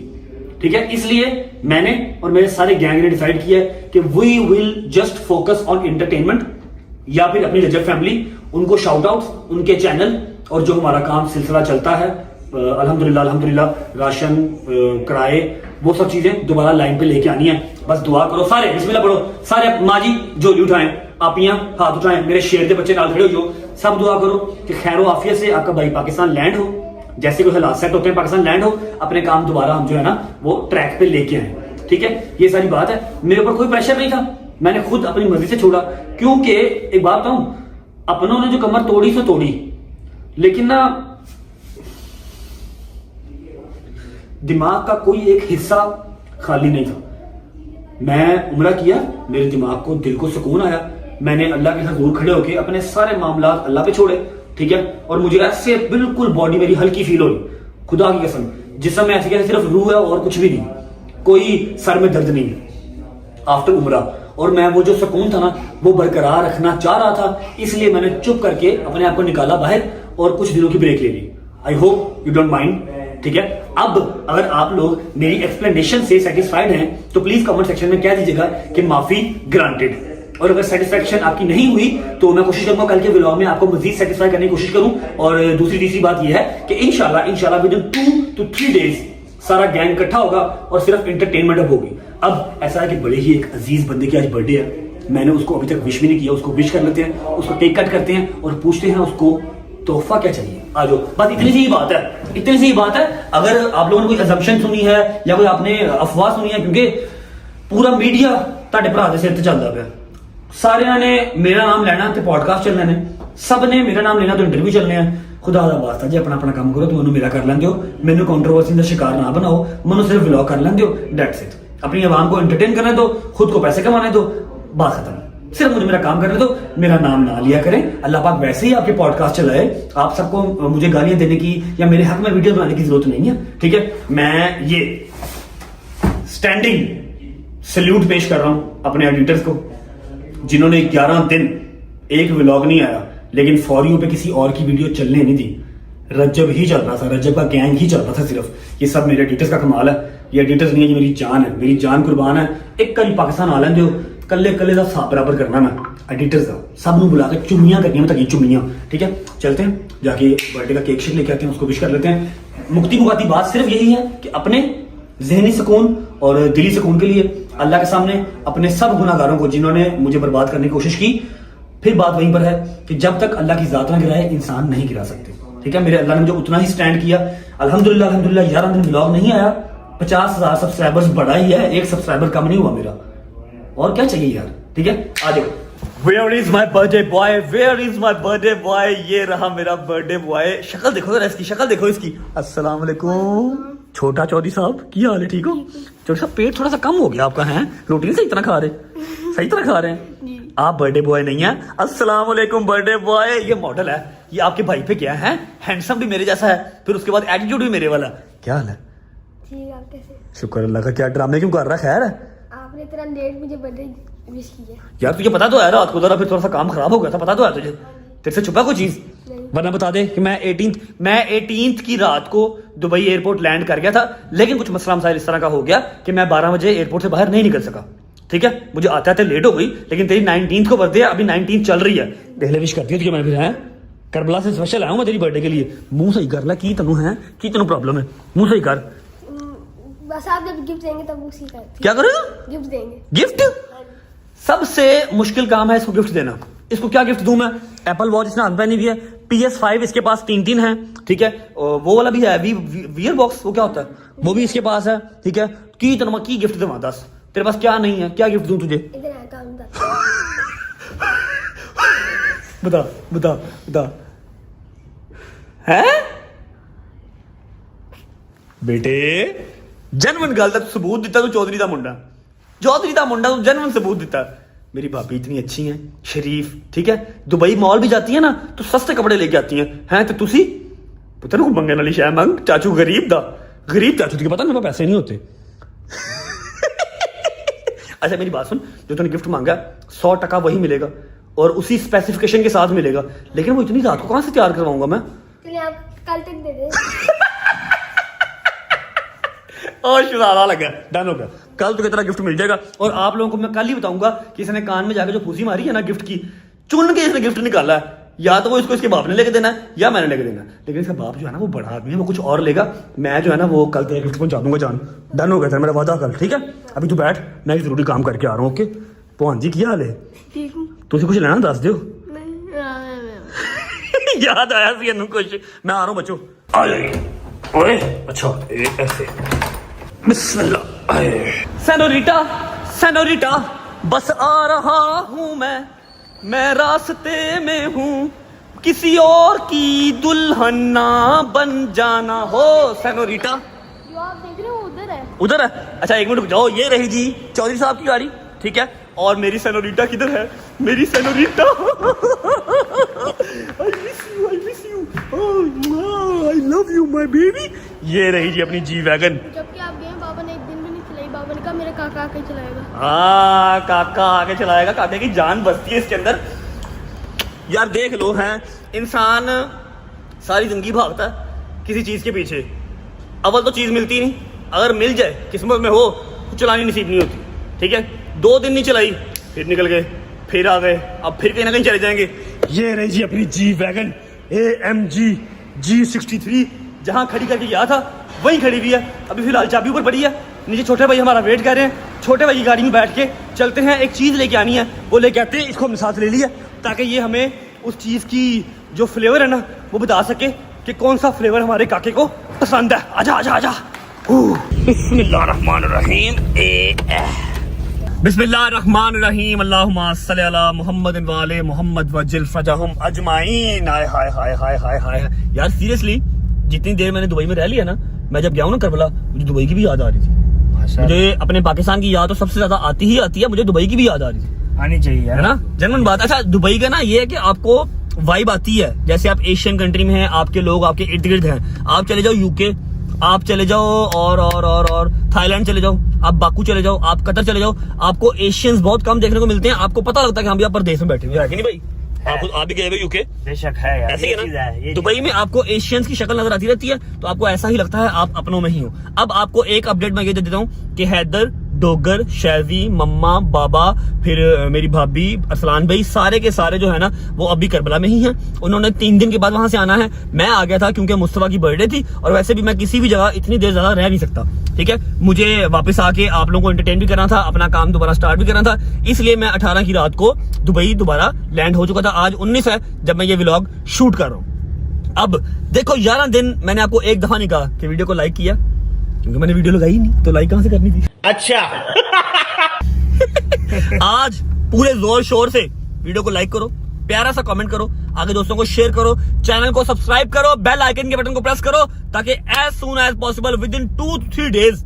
ठीक है, इसलिए मैंने और मेरे सारे गैंग ने डिसाइड किया कि we will just focus on entertainment, या फिर अपनी रजब फैमिली, उनको शाउट आउट, उनके चैनल, और जो हमारा काम सिलसिला चलता है अल्हम्दुलिल्लाह राशन, किराए, वो सब चीजें दोबारा लाइन पे लेके आनी है। बस दुआ करो सारे, बिस्मिल्लाह पढ़ो सारे, माँ जी झोली उठाएं, आपियां हाथ उठाएं, मेरे शेर के बच्चे नाल खड़े हो जो, सब दुआ करो कि खैर आफियत से आपका भाई पाकिस्तान लैंड हो, जैसे कोई हालात सेट होते हैं पाकिस्तान लैंड हो, अपने काम दोबारा हम जो है ना वो ट्रैक पे लेके आए। ठीक है, ये सारी बात है। मेरे ऊपर कोई प्रेशर नहीं था, मैंने खुद अपनी मर्जी से छोड़ा, क्योंकि एक बात बताऊं, अपनों ने जो कमर तोड़ी सो तोड़ी, लेकिन ना दिमाग का कोई एक हिस्सा खाली नहीं था। मैं उम्रा किया, मेरे दिमाग को, दिल को सुकून आया, मैंने अल्लाह के साथ दूर खड़े होकर अपने सारे मामला अल्लाह पे छोड़े। ठीक है, और मुझे ऐसे बिल्कुल बॉडी मेरी हल्की फील हुई, खुदा की कसम, जिसमें मैं ऐसे कहते सिर्फ रूह है और कुछ भी नहीं, कोई सर में दर्द नहीं है आफ्टर उम्रा। और मैं वो जो सुकून था ना वो बरकरार रखना चाह रहा था, इसलिए मैंने चुप करके अपने आप को निकाला बाहर और कुछ दिनों की ब्रेक ले ली। I hope you don't mind. ठीक है, अब अगर आप लोग मेरी एक्सप्लेनेशन से सेटिस्फाइड हैं तो प्लीज कमेंट सेक्शन में कह दीजिएगा कि माफी ग्रांटेड, और अगर सेटिस्फैक्शन आपकी नहीं हुई तो मैं कोशिश करूंगा कल के व्लॉग में आपको मजीद सेटिस्फाई करने की कोशिश करूं। और दूसरी तीसरी बात यह है कि इंशाल्लाह विद इन 2 to 3 डेज सारा गैंग इकट्ठा होगा और सिर्फ एंटरटेनमेंट अब होगी। अब ऐसा है कि बड़े ही एक अजीज बंदे की आज बर्थडे है, मैंने उसको अभी तक विश भी नहीं किया, उसको विश कर लेते हैं, उसको केक कट करते हैं और पूछते हैं उसको तोहफा क्या चाहिए। आ जाओ, बस इतनी सी बात है, इतनी सी बात है। अगर आप लोगों ने कोई असम्पशन सुनी है या कोई आपने अफवाह सुनी है, क्योंकि पूरा मीडिया ਤੁਹਾਡੇ ਭਰਾ ਦੇ ਸਿਰ ਤੇ ਚੱਲਦਾ ਪਿਆ, सारिया ने मेरा नाम लेना तो पॉडकास्ट चलने ने, सब ने मेरा नाम लेना तो इंटरव्यू चलने हैं। खुदा दा वास्ता जी अपना अपना काम करो, तुम मेरा कर लेंगे हो, मैनू कंट्रोवर्सी का शिकार ना बनाओ, मैनू सिर्फ व्लॉग कर लेंगे हो, दैट्स इट। अपनी आवाम को एंटरटेन करने दो, खुद को पैसे कमाने दो, बात खत्म। सिर्फ मुझे मेरा काम करने दो, मेरा नाम ना लिया करें। अल्लाह पाक वैसे ही आपके पॉडकास्ट चलाए, आप सबको मुझे गालियां देने की या मेरे हक में वीडियो बनाने की जरूरत नहीं है। ठीक है, मैं ये स्टैंडिंग सल्यूट पेश कर रहा हूं अपने एडिटर्स को, जिन्होंने 11 दिन एक व्लॉग नहीं आया, लेकिन फॉर यू पे किसी और की वीडियो चलने नहीं दी। रजब ही चल रहा था, रजब का गैंग ही चल रहा था सिर्फ। ये सब मेरे एडिटर्स का कमाल है, ये एडिटर्स नहीं है, ये मेरी जान है, मेरी जान कुर्बान है। एक कल पाकिस्तान आ लेंदे हो, कल्ले कल्ले का साथ बराबर करना मैं एडिटर्स का, सब नूं बुला के चुम्मियां करनी तक चुम्मियां। ठीक है, चलते हैं, जाके बर्थडे का केक शेक लेके आते हैं, उसको विश कर लेते हैं। मुक्ति मुकाती बात सिर्फ यही है कि अपने जहनी सुकून और दिली सुकून के लिए अल्लाह के सामने अपने सब गुनाहगारों को जिन्होंने मुझे बर्बाद करने की कोशिश की, फिर बात वहीं पर है कि जब तक अल्लाह की जात ना गिराए इंसान नहीं गिरा सकते। ठीक है, मेरे अल्लाह ने मुझे उतना ही स्टैंड किया, अल्हम्दुलिल्लाह अल्हम्दुलिल्लाह। 11 दिन व्लॉग नहीं आया, 50,000 सब्सक्राइबर्स बढ़ा ही है, एक सब्सक्राइबर कम नहीं हुआ मेरा, और क्या चाहिए यार। ठीक है, आ जाओ। Where is my birthday boy? Where is my birthday boy? ये रहा मेरा बर्थडे बॉय। शक्ल देखो जरा इसकी, शक्ल देखो इसकी। अस्सलाम वालेकुम छोटा चौधरी साहब, क्या हाल है, ठीक हो? चौधरी साहब पेट थोड़ा सा कम हो गया आपका, है रोटी नहीं सही तरह खा रहे, सही तरह खा रहे हैं आप? बर्थडे बॉय नहीं है। अस्सलाम वालेकुम बर्थडे बॉय। ये मॉडल है, ये आपके भाई पे क्या है, हैंडसम भी मेरे जैसा है, फिर उसके बाद एटीट्यूड भी मेरे वाला। क्या हाल है? ठीक, आप कैसे? शुक्र अल्लाह का। क्या ड्रामे क्यों कर रहा है? खैर है, आपने इतना लेट मुझे बर्थडे विश किया यार? तुझे पता तो है रात को जरा फिर थोड़ा सा काम खराब हो गया था, पता तो है तुझे? तेरे से छुपा कोई चीज? वरना बता दे कि मैं 18th की रात को दुबई एयरपोर्ट लैंड कर गया था, लेकिन कुछ मसला मसाइल इस तरह का हो गया कि मैं 12 बजे एयरपोर्ट से बाहर नहीं निकल सका। ठीक है, मुझे आते आते लेट हो गई, लेकिन तेरी 19th को बर्थडे है, अभी 19th चल रही है, पहले विश करती है मैं फिर है। करबला से स्पेशल आया हूं मैं तेरी बर्थडे के लिए। मुंह सही कर ला, की तनु है, की तनु प्रॉब्लम है, मुंह सही कर। बस आप जब गिफ्ट देंगे तब उसी का। क्या करोगे? गिफ्ट देंगे। गिफ्ट? सबसे मुश्किल काम है इसको गिफ्ट देना। इसको क्या गिफ्ट दूं मैं? एप्पल वॉच इसने हाथ पहनी हुई है, PS5 इसके पास 3 है। ठीक है, वो वाला भी है वियर बॉक्स, वो क्या होता है, वो भी इसके पास है। ठीक है, की तनु की गिफ्ट दूं? दस तेरे पास क्या नहीं है, क्या गिफ्ट दूं तुझे? इधर आ काम बता बता बता। है बेटे जनवन गल का सबूत दिता तू, चौधरी का मुंडा, चौधरी का मुंडा, तू जनवन सबूत दिता। मेरी भाभी इतनी अच्छी है, शरीफ, ठीक है, दुबई मॉल भी जाती है ना तो सस्ते कपड़े लेके आती हैं, हैं तो तुसी पता ना मंगन वाली शाय मंग चाचू गरीब चाचू तुझे पता ना मेरे पैसे नहीं होते अच्छा मेरी बात सुन, जो तूने गिफ्ट मांगा 100% वही मिलेगा और उसी स्पेसिफिकेशन के साथ मिलेगा, लेकिन वो इतनी रात को कहां से तैयार करवाऊंगा मैं? चलिए आप कल तक दे दे। और शुरारा लगा, डन हो गया। कल तो तेरा गिफ्ट मिल जाएगा और आप लोगों को मैं कल ही बताऊंगा कि इसने कान में जाकर जो फूसी मारी है ना गिफ्ट की, चुन के इसने गिफ्ट निकाला है। या तो वो इसको इसके बाप ने लेके देना है या मैंने लेके देना है, लेकिन इसका बाप जो है ना वो बड़ा आदमी है, वो कुछ और लेगा। मैं जो है ना वो कल तेरा गिफ्ट पहुंचा दूंगा जान। डन हो गया था मेरा वादा कल, ठीक है? अभी तू बैठ, मैं एक जरूरी काम करके आ रहा हूँ। ओके पहुंच जी, क्या हाल है? ठीक हूँ। तुझे कुछ लेना दस दो। नहीं याद आया सी इन्हू कुछ। मैं आ रहा हूँ बच्चों। आ जाइए। ओए अच्छा ऐसे बिस्मिल्लाह। सेनोरिटा बस आ रहा हूँ मैं रास्ते में हूँ, किसी और की दुल्हन ना बन जाना हो सेनोरिटा। जो आप देख रहे हो उधर है? अच्छा एक मिनट रुक जाओ, ये रही जी चौधरी साहब की गाड़ी, ठीक है? और मेरी सेनोरिटा किधर है? मेरी senorita I love you my baby। ये रही जी अपनी जी वैगन। जबकि आप गए बाबा ने एक दिन भी नहीं चलाई, बाबा ने कहा मेरा काका आके चलाएगा। हाँ काका आके चलाएगा, काके की जान बसती है इसके अंदर। यार देख लो, हैं इंसान सारी जिंदगी भागता है किसी चीज के पीछे, अव्वल तो चीज मिलती नहीं, अगर मिल जाए किस्मत में हो तो चलानी नसीब नहीं होती, ठीक है? 2 दिन नहीं चलाई फिर निकल गए, फिर आ गए, अब फिर कहीं ना कहीं चले जाएंगे। ये रही जी अपनी जी वैगन AMG G63, जहां खड़ी करके गया था वहीं खड़ी हुई है। अभी फिलहाल चाबी ऊपर पड़ी है, नीचे छोटे भाई हमारा वेट कर रहे हैं। छोटे भाई की गाड़ी में बैठ के चलते हैं, एक चीज लेके आनी है, वो लेके आते हैं। इसको हमने साथ ले लिया ताकि ये हमें उस चीज की जो फ्लेवर है ना वो बता सके कि कौन सा फ्लेवर हमारे काके को पसंद है। आजा आजा आजा। बिस्मिल्लाहिर्रहमानिर्रहीम। बिस्मिल्लाहिर्रहमानिर्रहीम। अल्लाहुम्मा सल्ली अला मुहम्मद व आले मुहम्मद वज्जिल फरजहुम अजमाइन। हाय हाय हाय हाय हाय हाय। यार सीरियसली जितनी देर मैंने दुबई में रह लिया ना, मैं जब गया हूँ ना करबला, मुझे दुबई की भी याद आ रही थी। मुझे अपने पाकिस्तान की याद तो सबसे ज्यादा आती ही आती है, मुझे दुबई की भी याद आ रही थी। आनी चाहिए है ना, जनरल बात। अच्छा दुबई का ना ये है कि आपको वाइब आती है, जैसे आप एशियन कंट्री में हैं, आपके लोग आपके इर्द गिर्द हैं। आप चले जाओ यूके, आप चले जाओ और थाईलैंड चले जाओ, आप बाकू चले जाओ, आप कतर चले जाओ, आपको एशियंस बहुत कम देखने को मिलते हैं। आपको पता लगता है कि हम भी आप परदेश में बैठे हुए हैं, कि नहीं भाई? आप भी गए हुए यूके? बेशक है यार, ऐसे ही है ना। दुबई में आपको एशियंस की शक्ल नजर आती रहती है, तो आपको ऐसा ही लगता है आप अपनों में ही हो। अब आपको एक अपडेट मैं ये दे देता हूँ कि हैदर, डोगर, शैवी, मम्मा, बाबा, फिर मेरी भाभी, अरसलान भाई, सारे के सारे जो है ना वो अभी करबला में ही हैं। उन्होंने 3 दिन के बाद वहां से आना है। मैं आ गया था क्योंकि मुस्तफा की बर्थडे थी, और वैसे भी मैं किसी भी जगह इतनी देर ज्यादा रह नहीं सकता, ठीक है? मुझे वापस आके आप लोगों को एंटरटेन भी करना था, अपना काम दोबारा स्टार्ट भी करना था, इसलिए मैं 18 की रात को दुबई दोबारा लैंड हो चुका था। आज 19 है जब मैं ये व्लॉग शूट कर रहा हूँ। अब देखो 11 दिन मैंने आपको एक दफा नहीं कहा कि वीडियो को लाइक किया, क्योंकि मैंने वीडियो लगाई नहीं, तो लाइक कहां से करनी थी? अच्छा आज पूरे जोर शोर से वीडियो को लाइक करो, प्यारा सा कमेंट करो, आगे दोस्तों को शेयर करो, चैनल को सब्सक्राइब करो, बेल आइकन के बटन को प्रेस करो, ताकि as soon as possible within 2-3 days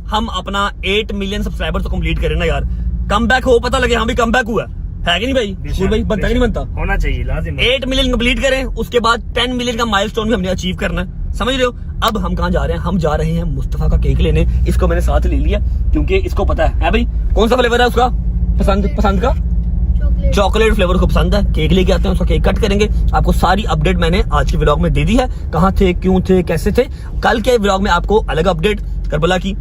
हम अपना 8 मिलियन सब्सक्राइबर तो कंप्लीट करें ना यार। कम बैक हो, पता लगे हाँ भी कम बैक हुआ है कि नहीं भाई? स्कूल भाई बनता कि नहीं बनता? होना चाहिए, लाजिम। 8 मिलियन कंप्लीट करें, उसके बाद 10 मिलियन का माइलस्टोन भी हमने अचीव करना है, समझ रहे हो? अब हम कहाँ जा रहे हैं? हम जा रहे हैं मुस्तफा का केक लेने। इसको मैंने साथ ले लिया क्योंकि इसको पता है भाई कौन सा फ्लेवर है उसका पसंद का, चॉकलेट फ्लेवर को पसंद है। केक लेके आते हैं, उसका केक कट करेंगे। आपको सारी अपडेट मैंने आज के व्लॉग में दे दी है, कहाँ थे, क्यों थे, कैसे थे। कल के व्लॉग में आपको अलग अपडेट करबला की,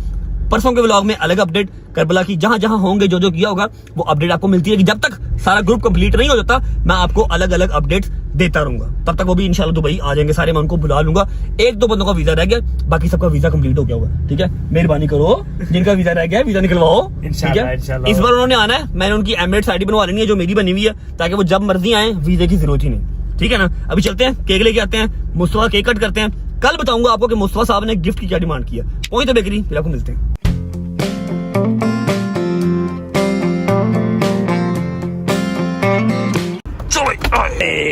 परसों के व्लॉग में अलग अपडेट करबला की, जहां जहां होंगे जो जो किया होगा वो अपडेट आपको मिलती है। कि जब तक सारा ग्रुप कंप्लीट नहीं हो जाता मैं आपको अलग अलग अपडेट्स देता रहूंगा। तब तक वो भी इंशाल्लाह दुबई आ जाएंगे सारे, मैं उनको बुला लूंगा। 1-2 बंदों का वीजा रह गया, बाकी सबका वीजा कंप्लीट हो गया होगा, ठीक है? मेहरबानी करो, जिनका वीजा रह गया वीजा निकलवाओ, ठीक है? इस बार उन्होंने आना है, मैंने उनकी एमिरेट्स आईडी बनवा लेनी है जो मेरी बनी हुई है, ताकि वो जब मर्जी आए वीजे की जरूरत ही नहीं, ठीक है ना? अभी चलते हैं, केक लेके आते हैं, मुस्तफा केक कट करते हैं। कल बताऊंगा आपको कि मुस्तफा साहब ने गिफ्ट की क्या डिमांड किया। पहुंच तो बेकरी, फिर आपको मिलते हैं।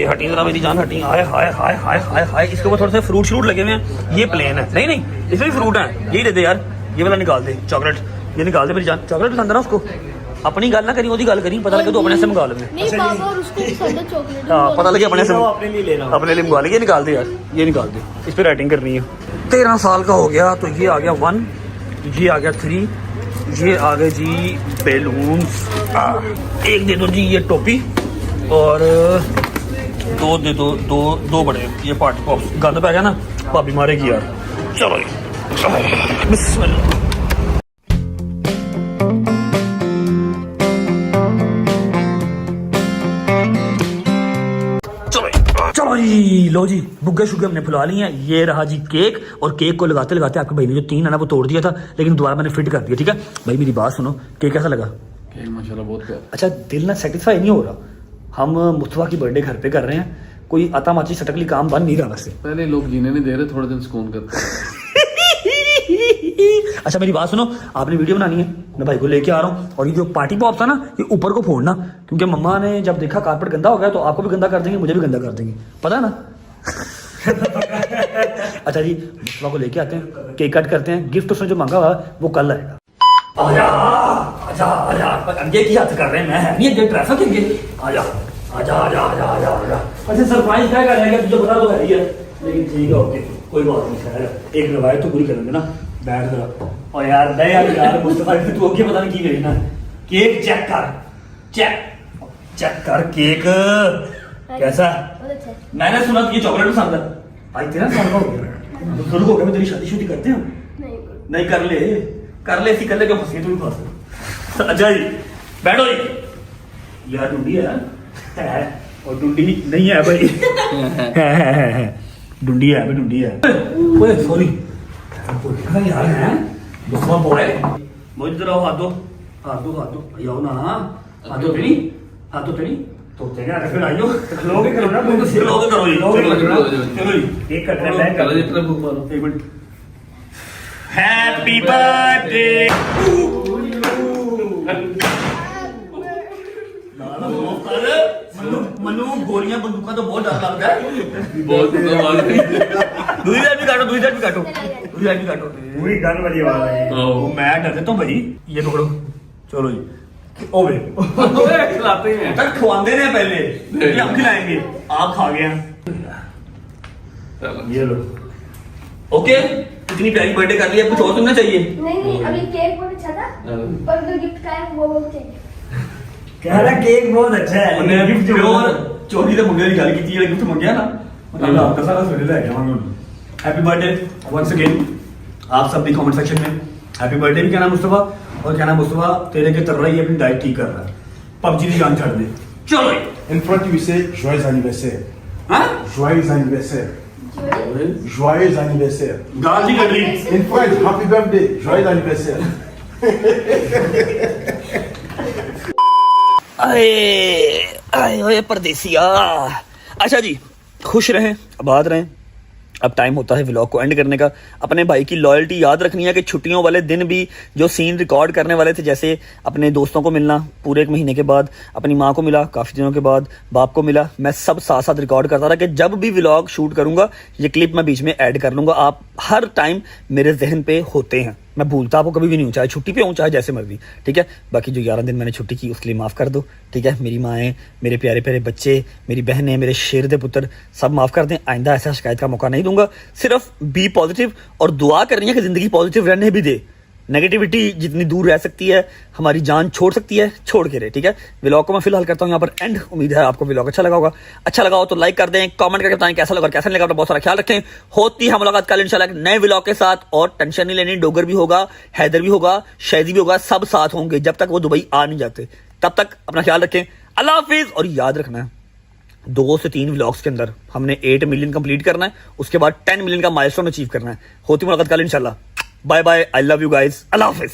हटी जरा मेरी जान, हटी। हाय हाय हाय हाय हाय हाय। इसके ऊपर थोड़े से फ्रूट श्रूट लगे हुए हैं, ये प्लेन है। नहीं इसमें भी फ्रूट है, यही दे दे यार, ये वाला निकाल दे, चॉकलेट ये निकाल दे मेरी जान। चॉकलेट पसंद है ना उसको? अपनी गल ना करी ओदी गल करी पता लगे तू अपने से मंगा ले नहीं बाबा और उसको पसंद है चॉकलेट हाँ पता लगे अपने से अपने लिए ले रहा हूँ। अपने लिए मंगा ले ये निकाल दे यार ये निकाल दे इस पे राइटिंग करनी है 13 साल का हो गया तो ये आ गया 1 ये आ गया 3 ये आ गए जी बैलून्स एक दे दो जी ये टोपी और दो दे दो दो बड़े ये पार्टी पॉप्स गंद पै गया ना भाभी मारेगी यार चलो जी बिस्मिल्लाह चलो जी लो जी बुग्गे शुग्गे हमने फुला लिए हैं ये रहा जी केक और केक को लगाते लगाते आपके भाई ने जो 3 है ना वो तोड़ दिया था लेकिन दोबारा मैंने फिट कर दिया ठीक है भाई मेरी बात सुनो केक कैसा लगा केक माशाल्लाह बहुत प्यारा। अच्छा दिल ना सेटिस्फाई नहीं हो रहा हम मुस्तफा की बर्थडे घर पे कर रहे हैं कोई आता माची सटकली काम बन नहीं रहा वैसे पहले लोग जीने नहीं दे रहे थोड़े दिन सुकून करते हैं। अच्छा मेरी बात सुनो आपने वीडियो बनानी है मैं भाई को लेके आ रहा हूँ और ये जो पार्टी पॉप था ना ये ऊपर को फोड़ना क्योंकि मम्मा ने जब देखा कारपेट गंदा हो गया तो आपको भी गंदा कर देंगे मुझे भी गंदा कर देंगे पता है ना अच्छा जी मुस्तफा को लेके आते हैं केक कट करते हैं गिफ्ट उसने जो मांगा हुआ वो कल आएगा आजा आजा आजा ये क्या कर रहे हैं मैं नहीं ये ट्रैफिक है ये आजा आजा आजा आजा आजा आजा अच्छा सरप्राइज क्या करेंगे तुझे बता दो है लेकिन ठीक है ओके कोई बात नहीं खैर एक रवायत तो पूरी करेंगे ना बैठ कर और यार दे यार मुस्तफा तू ओके पता नहीं की गई ना केक चेक कर केक कैसा मैंने सुना कि चॉकलेट पसंद है भाई 13 साल का हो गया तो शुरू हो गया मैं तेरी शादी शुदी करते हैं नहीं कर ले इसी कर ले क्यों फंसी तू पास अच्छा जी बैठो जी यार डूडी है और डूडी नहीं है भाई डूडी है ओए सॉरी यार है मुस्तफा बॉय मुझे जरा हाथ दो आओ ना हाथ दो तेरी तो तेरा फिर आइयो लोगे करो ना तुम तो सिर लोगे करो ये चलो जी एक कट रहे बैक चलो जितना भूख मारो एक मिनट हैप्पी बर्थडे मनु गोलियां बंदूका तो बहुत डर लगता है बहुत दूसरी साइड भी काटो पूरी गन वाली आवाज है वो मैं डर देता हूँ भाई ये पकड़ो चलो जी ओवे खिलाते हैं तक खवाते हैं पहले ये हम खिलाएंगे आप खा गए ये लो ओके इतनी प्यारी बर्थडे कर लिया कुछ और सुनना चाहिए नहीं अभी केक बहुत अच्छा था पर जो गिफ्ट का है वो बहुत चाहिए कह रहा केक बहुत अच्छा है ਉਹਨੇ ਗਿਫਟ ਪਿਓਰ ਚੋਰੀ ਦੇ ਮੁੰਡੇ ਦੀ ਗੱਲ ਕੀਤੀ ਜਿਹੜਾ ਗਿਫਟ ਮੰਗਿਆ ਨਾ मतलब आपका सारा सवेरे ले गया हैप्पी बर्थडे वंस अगेन आप सब भी कमेंट सेक्शन में हैप्पी बर्थडे भी कहना मुस्तफा और कहना मुस्तफा तेरे के तर रही अपनी डाइट ठीक कर रहा है पबजी की जान छोड़ दे चलो In front you say joyeux anniversaire. हां Joyeux anniversaire. Joyeux anniversaire. गाल दी कर ली In French, happy birthday. Joyeux anniversaire. आए ओए परदेसिया अच्छा जी खुश रहें आबाद रहें अब टाइम होता है व्लॉग को एंड करने का अपने भाई की लॉयल्टी याद रखनी है कि छुट्टियों वाले दिन भी जो सीन रिकॉर्ड करने वाले थे जैसे अपने दोस्तों को मिलना पूरे 1 महीने के बाद अपनी माँ को मिला काफ़ी दिनों के बाद बाप को मिला मैं सब साथ साथ रिकॉर्ड करता रहा कि जब भी व्लॉग शूट करूंगा ये क्लिप मैं बीच में ऐड कर लूंगा आप हर टाइम मेरे जहन पे होते हैं मैं भूलता आपको कभी भी नहीं हूँ चाहे छुट्टी पे हूँ चाहे जैसे मर्जी ठीक है बाकी जो 11 दिन मैंने छुट्टी की उसके लिए माफ़ कर दो ठीक है मेरी माएँ मेरे प्यारे प्यारे बच्चे मेरी बहनें मेरे शेर दे पुत्र सब माफ़ कर दें आइंदा ऐसा शिकायत का मौका नहीं दूंगा सिर्फ बी पॉजिटिव और दुआ करनी है कि ज़िंदगी पॉजिटिव रहने भी दे नेगेटिविटी जितनी दूर रह सकती है हमारी जान छोड़ सकती है छोड़ के रहे ठीक है व्लॉग को मैं फिलहाल करता हूँ यहाँ पर एंड उम्मीद है आपको व्लॉग अच्छा लगा होगा अच्छा लगा हो तो लाइक कर दें कमेंट करके बताएं कैसा लगा कैसा नहीं लगा अपना बहुत सारा ख्याल रखें होती है मुलाकात कल इंशाल्लाह नए व्लॉग के साथ और टेंशन नहीं लेनी डोगर भी होगा हैदर भी होगा शैदी भी होगा सब साथ होंगे जब तक वो दुबई आ नहीं जाते तब तक अपना ख्याल रखें अल्लाह हाफिज और याद रखना है 2 से 3 व्लॉग्स के अंदर हमने 8 मिलियन कंप्लीट करना है उसके बाद 10 मिलियन का माइलस्टोन अचीव करना है होती मुलाकात कल इंशाल्लाह bye bye I love you guys अल्लाह हाफिज